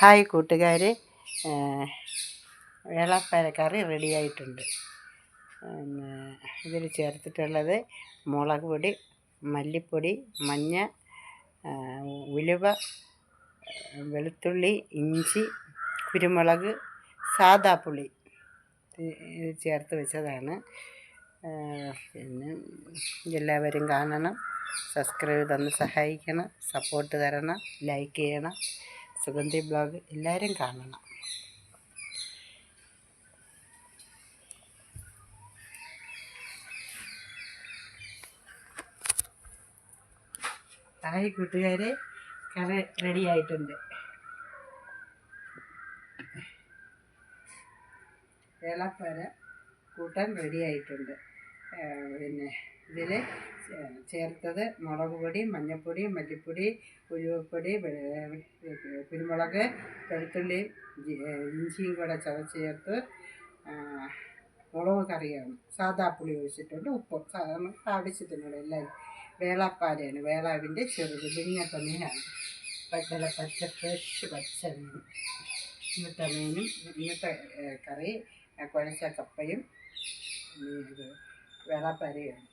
Hi കൂട്ടുകാരെ, വേളാപ്പര കറി റെഡിയായിട്ടുണ്ട്. ഇതിൽ ചേർത്തിട്ടുള്ളത് മുളക് പൊടി, മല്ലിപ്പൊടി, മഞ്ഞ, ഉലുവ, വെളുത്തുള്ളി, ഇഞ്ചി, കുരുമുളക്, സാദാ പുളി ചേർത്ത് വെച്ചതാണ്. പിന്നെ എല്ലാവരും കാണണം, സബ്സ്ക്രൈബ് തന്ന് സഹായിക്കണം, സപ്പോർട്ട് തരണം, ലൈക്ക് ചെയ്യണം. സുഗന്ധി ബ്ലോഗ് എല്ലാവരും കാണണം. ഹായ് കൂട്ടുകാരെ, കറി റെഡി ആയിട്ടുണ്ട്. വേളാപ്പര കൂട്ടാൻ റെഡി ആയിട്ടുണ്ട്. പിന്നെ ഇതിൽ ചേർത്തത് മുളക് പൊടി, മഞ്ഞൾപ്പൊടി, മല്ലിപ്പൊടി, ഉലുവപ്പൊടി, കുരുമുളക്, വെളുത്തുള്ളി, ഇഞ്ചിയും കൂടെ ചതച്ച് ചേർത്ത് മുളക് കറിയാണ്. സാദാ പുളി ഒഴിച്ചിട്ടുണ്ട്, ഉപ്പും നമുക്ക് ആവശ്യത്തിനുള്ള എല്ലാം. വേളാപ്പാരയാണ്, വേളാവിൻ്റെ ചെറുത് പിന്നത്തെ മീനാണ്. നല്ല ഫ്രഷ് പച്ച മീൻ. ഇന്നത്തെ മീനും ഇന്നത്തെ കറി കുഴച്ച കപ്പയും വേളാപ്പാരയാണ്.